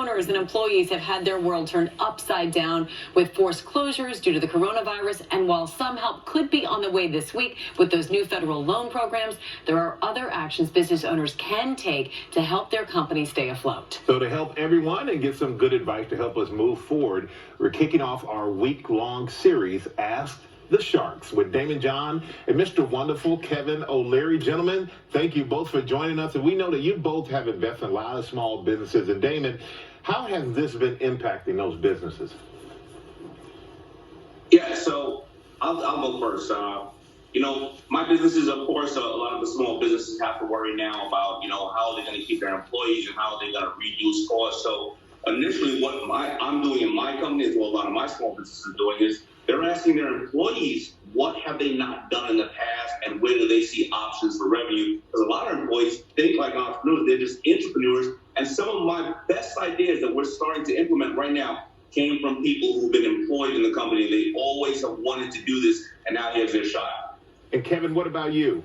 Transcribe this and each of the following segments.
owners and employees have had their world turned upside down with forced closures due to the coronavirus. And while some help could be on the way this week with those new federal loan programs, there are other actions business owners can take to help their company stay afloat. So to help everyone and get some good advice to help us move forward, we're kicking off our week-long series, Ask the Sharks, with Damon John and Mr. Wonderful Kevin O'Leary. Gentlemen, thank you both for joining us. And we know that you both have invested in a lot of small businesses. And Damon, how has this been impacting those businesses? Yeah, so I'll go first. My businesses, of course, a lot of the small businesses have to worry now about, how they're going to keep their employees and how they're going to reduce costs. So initially what I'm doing in my company, as well a lot of my small businesses are doing, is they're asking their employees, what have they not done in the past and where do they see options for revenue? Because a lot of employees think like entrepreneurs, they're just entrepreneurs. And some of my best ideas that we're starting to implement right now came from people who've been employed in the company. They always have wanted to do this, and now here's their shot. And Kevin, what about you?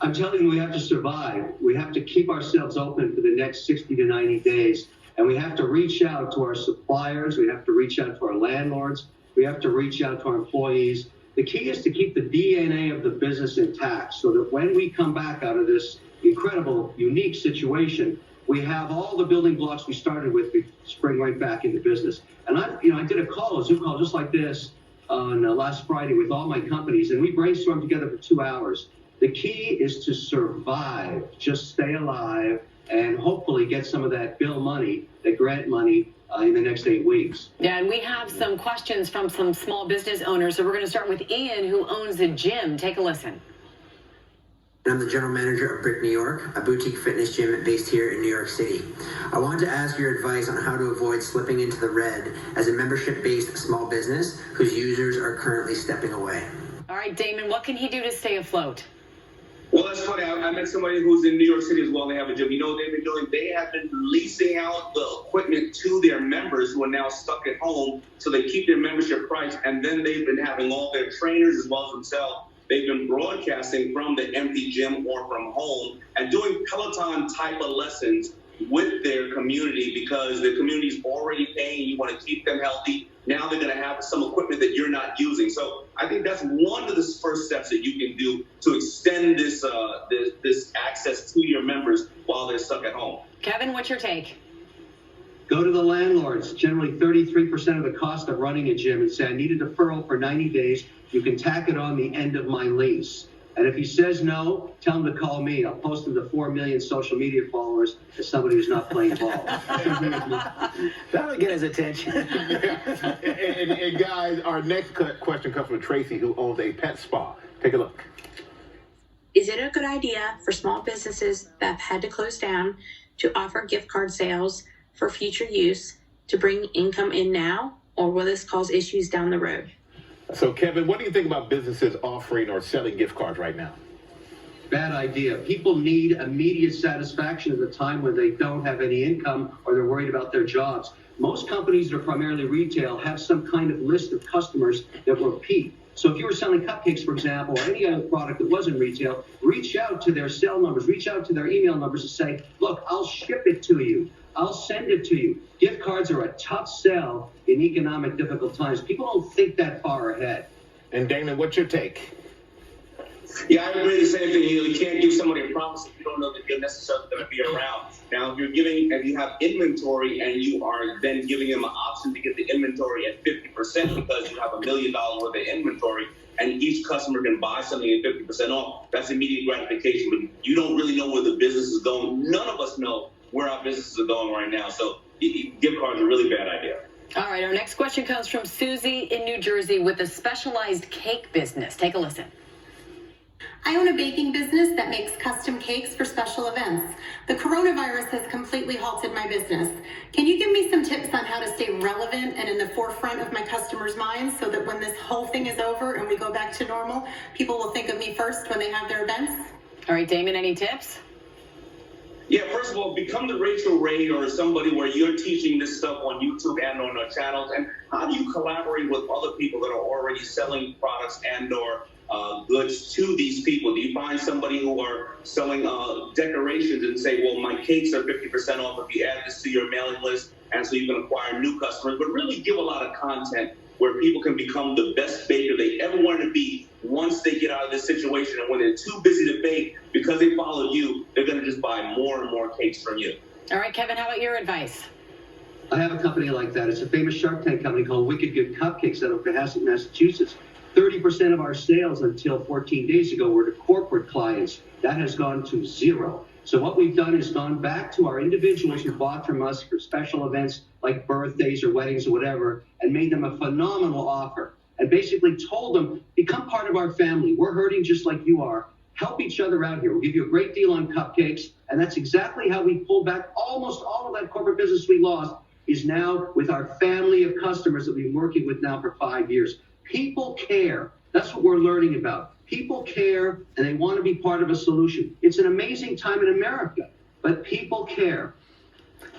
I'm telling you, we have to survive. We have to keep ourselves open for the next 60 to 90 days. And we have to reach out to our suppliers. We have to reach out to our landlords. We have to reach out to our employees. The key is to keep the DNA of the business intact so that when we come back out of this incredible, unique situation, we have all the building blocks we started with to spring right back into business. And I did a Zoom call just like this on last Friday with all my companies, and we brainstormed together for 2 hours. The key is to survive, just stay alive, and hopefully get some of that bill money, that grant money, in the next 8 weeks. Yeah, and we have some questions from some small business owners. So we're going to start with Ian, who owns a gym. Take a listen. I'm the general manager of Brick New York, a boutique fitness gym based here in New York City. I wanted to ask your advice on how to avoid slipping into the red as a membership-based small business whose users are currently stepping away. All right, Damon, what can he do to stay afloat? Well, that's funny. I met somebody who's in New York City as well. They have a gym. They have been leasing out the equipment to their members who are now stuck at home, so they keep their membership price. And then they've been having all their trainers as well as themselves. They've been broadcasting from the empty gym or from home and doing Peloton type of lessons with their community because the community's already paying. You want to keep them healthy. Now they're going to have some equipment that you're not using. So I think that's one of the first steps that you can do to extend this access to your members while they're stuck at home. Kevin, what's your take? Go to the landlords, generally 33% of the cost of running a gym, and say, I need a deferral for 90 days. You can tack it on the end of my lease. And if he says no, tell him to call me. I'll post him to 4 million social media followers as somebody who's not playing ball. That'll get his attention. and guys, our next question comes from Tracy, who owns a pet spa. Take a look. Is it a good idea for small businesses that have had to close down to offer gift card sales for future use to bring income in now, or will this cause issues down the road? So, Kevin, what do you think about businesses offering or selling gift cards right now? Bad idea. People need immediate satisfaction at the time when they don't have any income or they're worried about their jobs. Most companies that are primarily retail have some kind of list of customers that will repeat. So if you were selling cupcakes, for example, or any other product that wasn't retail, reach out to their cell numbers, reach out to their email numbers and say, look, I'll ship it to you. I'll send it to you. Gift cards are a tough sell in economic difficult times. People don't think that far ahead. And Damon, what's your take? Yeah, I agree the same thing. You can't give somebody a promise if you don't know that you're necessarily going to be around. Now, if you have inventory and you are then giving them an option to get the inventory at 50% because you have $1 million worth of inventory and each customer can buy something at 50% off, that's immediate gratification. But you don't really know where the business is going. None of us know where our businesses are going right now. So gift cards are a really bad idea. All right, our next question comes from Susie in New Jersey with a specialized cake business. Take a listen. I own a baking business that makes custom cakes for special events. The coronavirus has completely halted my business. Can you give me some tips on how to stay relevant and in the forefront of my customers' minds so that when this whole thing is over and we go back to normal, people will think of me first when they have their events? All right, Damon, any tips? Yeah, first of all, become the Rachel Ray or somebody where you're teaching this stuff on YouTube and on our channels. And how do you collaborate with other people that are already selling products and or goods to these people? Do you find somebody who are selling decorations and say, well, my cakes are 50% off if you add this to your mailing list, and so you can acquire new customers, but really give a lot of content where people can become the best baker they ever wanted to be once they get out of this situation. And when they're too busy to bake, because they follow you, they're going to just buy more and more cakes from you. All right, Kevin, how about your advice? I have a company like that. It's a famous Shark Tank company called Wicked Good Cupcakes out of Cohasset, Massachusetts. 30% of our sales until 14 days ago were to corporate clients. That has gone to zero. So what we've done is gone back to our individuals who bought from us for special events like birthdays or weddings or whatever, and made them a phenomenal offer. And basically told them, become part of our family. We're hurting just like you are. Help each other out here. We'll give you a great deal on cupcakes. And that's exactly how we pulled back almost all of that corporate business we lost is now with our family of customers that we've been working with now for 5 years. People care. That's what we're learning about. People care, and they want to be part of a solution. It's an amazing time in America, but people care.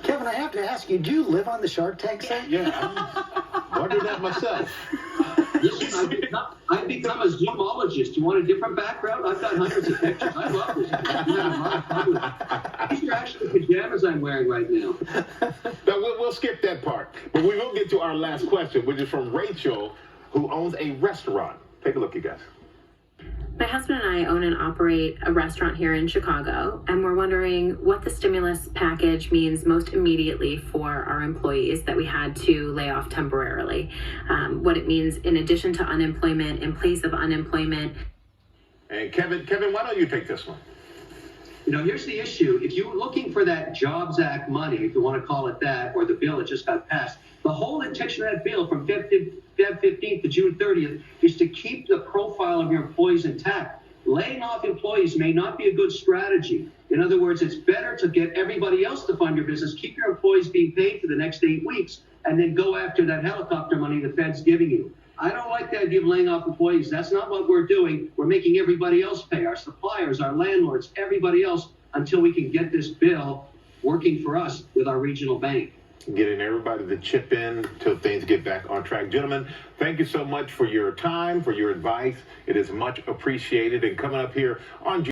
Kevin, I have to ask you, do you live on the Shark Tank site? Yeah, I wondered that myself. Listen, I've become a zoologist. You want a different background? I've got hundreds of pictures. I love this. These are actually pajamas I'm wearing right now. Now, we'll skip that part, but we will get to our last question, which is from Rachel, who owns a restaurant. Take a look, you guys. My husband and I own and operate a restaurant here in Chicago, and we're wondering what the stimulus package means most immediately for our employees that we had to lay off temporarily. What it means in addition to unemployment, in place of unemployment. And Kevin, why don't you take this one? You know, here's the issue. If you're looking for that Jobs Act money, if you want to call it that, or the bill that just got passed, the whole intention of that bill from Feb 15th to June 30th is to keep the profile of your employees intact. Laying off employees may not be a good strategy. In other words, it's better to get everybody else to fund your business, keep your employees being paid for the next 8 weeks, and then go after that helicopter money the Fed's giving you. I don't like the idea of laying off employees. That's not what we're doing. We're making everybody else pay, our suppliers, our landlords, everybody else, until we can get this bill working for us with our regional bank. Getting everybody to chip in till things get back on track. Gentlemen, thank you so much for your time, for your advice. It is much appreciated. And coming up here on